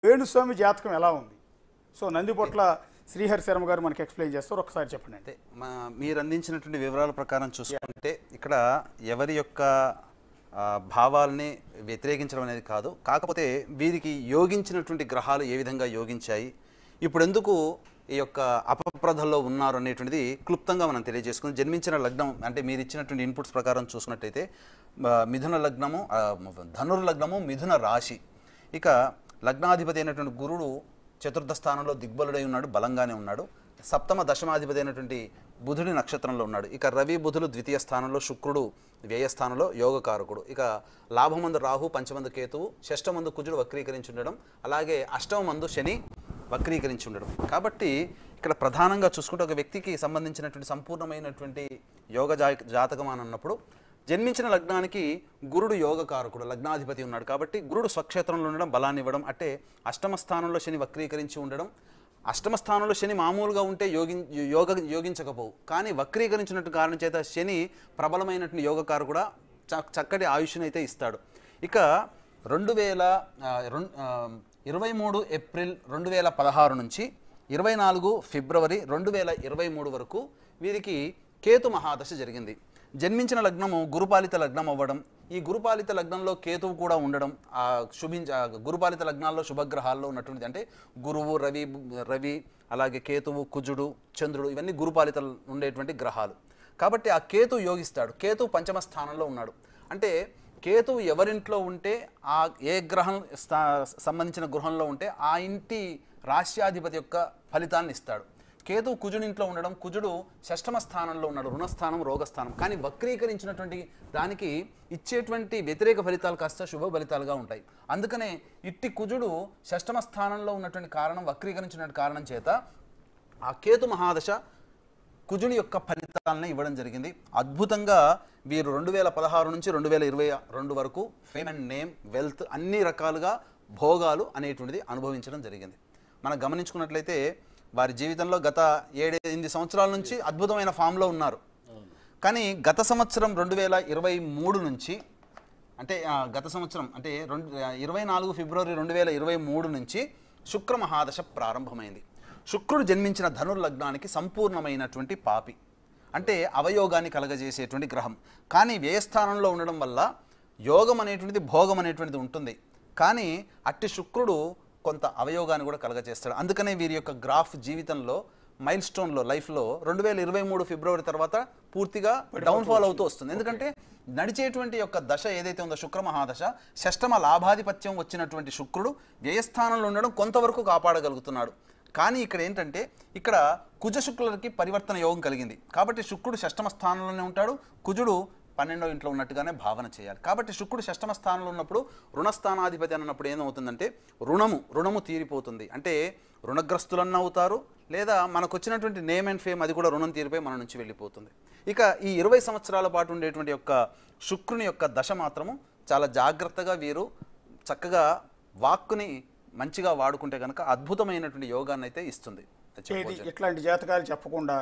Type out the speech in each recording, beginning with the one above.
వేణుస్వామి జాతకం ఎలా ఉంది? సో నందిబొట్ల శ్రీహరి శర్మ గారు మనకి ఎక్స్ప్లెయిన్ చేస్తారు, ఒకసారి చెప్పండి. అంటే మీరు అందించినటువంటి వివరాల ప్రకారం చూసుకుంటే ఇక్కడ ఎవరి యొక్క భావాలని వ్యతిరేకించడం అనేది కాదు, కాకపోతే వీరికి యోగించినటువంటి గ్రహాలు ఏ విధంగా యోగించాయి, ఇప్పుడు ఎందుకు ఈ యొక్క అపప్రదల్లో ఉన్నారు అనేటువంటిది క్లుప్తంగా మనం తెలియజేసుకుని, జన్మించిన లగ్నం అంటే మీరు ఇచ్చినటువంటి ఇన్పుట్స్ ప్రకారం చూసుకున్నట్టయితే మిథున లగ్నము, ధనుర్లగ్నము, మిథున రాశి. ఇక లగ్నాధిపతి అయినటువంటి గురుడు చతుర్థ స్థానంలో దిగ్బలుడై ఉన్నాడు, బలంగానే ఉన్నాడు. సప్తమ దశమాధిపతి అయినటువంటి బుధుడి నక్షత్రంలో ఉన్నాడు. ఇక రవి బుధులు ద్వితీయ స్థానంలో, శుక్రుడు వ్యయస్థానంలో యోగకారకుడు. ఇక లాభమందు రాహు, పంచమందు కేతువు, షష్టమందు కుజుడు వక్రీకరించి ఉండడం, అలాగే అష్టమందు శని వక్రీకరించి ఉండడం. కాబట్టి ఇక్కడ ప్రధానంగా చూసుకుంటే ఒక వ్యక్తికి సంబంధించినటువంటి సంపూర్ణమైనటువంటి యోగ జాతకం అని అన్నప్పుడు జన్మించిన లగ్నానికి గురుడు యోగకారకుడు, లగ్నాధిపతి ఉన్నాడు. కాబట్టి గురుడు స్వక్షేత్రంలో ఉండడం, బలాన్ని ఇవ్వడం. అంటే అష్టమ స్థానంలో శని వక్రీకరించి ఉండడం. అష్టమ స్థానంలో శని మామూలుగా ఉంటే యోగించకపోవు, కానీ వక్రీకరించినట్టు కారణం చేత శని ప్రబలమైనటువంటి యోగకారకుడు, చక్కటి ఆయుష్ని అయితే ఇస్తాడు. ఇక 23 ఏప్రిల్ 2016 నుంచి 24 ఫిబ్రవరి 2023 వరకు వీరికి కేతు మహాదశ జరిగింది. జన్మించిన లగ్నము గురుపాలిత లగ్నం అవ్వడం, ఈ గురుపాలిత లగ్నంలో కేతువు కూడా ఉండడం, గురుపాలిత లగ్నాల్లో శుభగ్రహాల్లో ఉన్నటువంటి అంటే గురువు, రవి అలాగే కేతువు, కుజుడు, చంద్రుడు, ఇవన్నీ గురుపాలిత ఉండేటువంటి గ్రహాలు. కాబట్టి ఆ కేతువు యోగిస్తాడు. కేతువు పంచమ స్థానంలో ఉన్నాడు. అంటే కేతువు ఎవరింట్లో ఉంటే, ఆ ఏ గ్రహం సంబంధించిన గృహంలో ఉంటే ఆ ఇంటి రాశ్యాధిపతి యొక్క ఫలితాన్ని ఇస్తాడు. కేతువు కుజునింట్లో ఉండడం, కుజుడు షష్టమ స్థానంలో ఉన్నాడు, రుణస్థానం, రోగస్థానం. కానీ వక్రీకరించినటువంటి దానికి ఇచ్చేటువంటి వ్యతిరేక ఫలితాలు కాస్త శుభ ఫలితాలుగా ఉంటాయి. అందుకనే ఇట్టి కుజుడు షష్టమ స్థానంలో ఉన్నటువంటి కారణం, వక్రీకరించిన కారణం చేత ఆ కేతు మహాదశ కుజుని యొక్క ఫలితాలను ఇవ్వడం జరిగింది. అద్భుతంగా వీరు 2016 నుంచి 2022 వరకు ఫేమ్ అండ్ నేమ్, వెల్త్, అన్ని రకాలుగా భోగాలు అనేటువంటిది అనుభవించడం జరిగింది. మనం గమనించుకున్నట్లయితే వారి జీవితంలో గత 7-8 సంవత్సరాల నుంచి అద్భుతమైన ఫామ్లో ఉన్నారు. కానీ గత సంవత్సరం 2023 నుంచి అంటే గత సంవత్సరం అంటే 24 ఫిబ్రవరి 2023 నుంచి శుక్ర మహాదశ ప్రారంభమైంది. శుక్రుడు జన్మించిన ధనుర్లగ్నానికి సంపూర్ణమైనటువంటి పాపి, అంటే అవయోగాన్ని కలగజేసేటువంటి గ్రహం. కానీ వ్యయస్థానంలో ఉండడం వల్ల యోగం అనేటువంటిది, భోగం అనేటువంటిది ఉంటుంది. కానీ అట్టి శుక్రుడు కొంత అవయోగాన్ని కూడా కలగజేస్తాడు. అందుకనే వీరి యొక్క గ్రాఫ్ జీవితంలో మైల్ స్టోన్లో, లైఫ్లో 2023 ఫిబ్రవరి తర్వాత పూర్తిగా డౌన్ఫాల్ అవుతూ వస్తుంది. ఎందుకంటే నడిచేటువంటి యొక్క దశ ఏదైతే ఉందో శుక్ర మహాదశ, షష్టమ లాభాధిపత్యం వచ్చినటువంటి శుక్రుడు వ్యయస్థానంలో ఉండడం కొంతవరకు కాపాడగలుగుతున్నాడు. కానీ ఇక్కడ ఏంటంటే ఇక్కడ కుజ శుక్రులకి పరివర్తన యోగం కలిగింది. కాబట్టి శుక్రుడు షష్టమ స్థానంలోనే ఉంటాడు, కుజుడు 12వ ఇంట్లో ఉన్నట్టుగానే భావన చేయాలి. కాబట్టి శుక్రుడు షష్టమ స్థానంలో ఉన్నప్పుడు రుణస్థానాధిపతి అన్నప్పుడు ఏమవుతుందంటే రుణము తీరిపోతుంది. అంటే రుణగ్రస్తులన్న అవుతారు, లేదా మనకు వచ్చినటువంటి నేమ్ అండ్ ఫేమ్ అది కూడా రుణం తీరిపోయి మన నుంచి వెళ్ళిపోతుంది. ఇక ఈ 20 సంవత్సరాల పాటు ఉండేటువంటి యొక్క శుక్రుని యొక్క దశ మాత్రము చాలా జాగ్రత్తగా వీరు చక్కగా వాక్కుని మంచిగా వాడుకుంటే కనుక అద్భుతమైనటువంటి యోగాన్ని అయితే ఇస్తుంది. ఇట్లాంటి జాతకాలు చెప్పకుండా,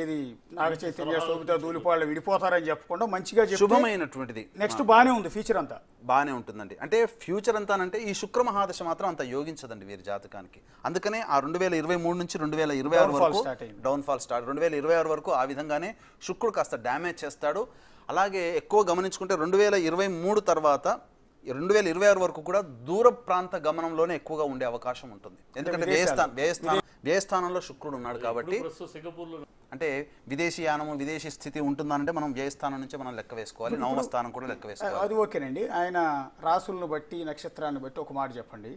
ఏది నాగ చైతన్య, శోభిత, ధూళిపాళ్ళు విడిపోతారని చెప్పకుండా మంచిగా శుభమైనటువంటిది నెక్స్ట్ బాగానే ఉంది, ఫ్యూచర్ అంతా బాగానే ఉంటుందండి. అంటే ఫ్యూచర్ అంతా అంటే ఈ శుక్ర మహాదశ మాత్రం అంత యోగించదండి వీరి జాతకానికి. అందుకనే ఆ 2023 నుంచి 2026 వరకు డౌన్ఫాల్ స్టార్ట్. 2026 వరకు ఆ విధంగానే శుక్రుడు కాస్త డ్యామేజ్ చేస్తాడు. అలాగే ఎక్కువ గమనించుకుంటే 2023 తర్వాత 2026 వరకు కూడా దూర ప్రాంత గమనంలోనే ఎక్కువగా ఉండే అవకాశం ఉంటుంది. ఎందుకంటే వ్యయస్థానంలో శుక్రుడు ఉన్నాడు. కాబట్టి అంటే విదేశీ యానము, విదేశీ స్థితి ఉంటుందంటే మనం వ్యయస్థానం నుంచి మనం లెక్క వేసుకోవాలి, నవమ స్థానం కూడా లెక్క వేసుకోవాలి. అది ఓకేనండి. ఆయన రాసులను బట్టి, నక్షత్రాన్ని బట్టి ఒక మాట చెప్పండి.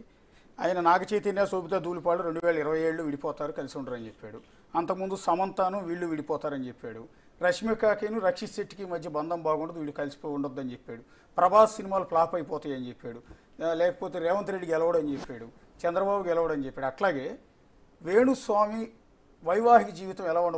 ఆయన నాగ చైతన్య, శోభిత, ధూళిపాళ్ళు 2027 విడిపోతారు, కలిసి ఉండరని చెప్పాడు. అంతకుముందు సమంతాను వీళ్ళు విడిపోతారని చెప్పాడు. రష్మికకిను రక్షిత్ శెట్టికి మధ్య బంధం బాగుండదు, వీళ్ళు కలిసిపోయి ఉండొద్దని చెప్పాడు. ప్రభాస్ సినిమాలు ఫ్లాప్ అయిపోతాయని చెప్పాడు. లేకపోతే రేవంత్ రెడ్డి గెలవడని చెప్పాడు, చంద్రబాబు గెలవడని చెప్పాడు. అట్లాగే వేణుస్వామి వైవాహిక జీవితం ఎలా ఉండదు?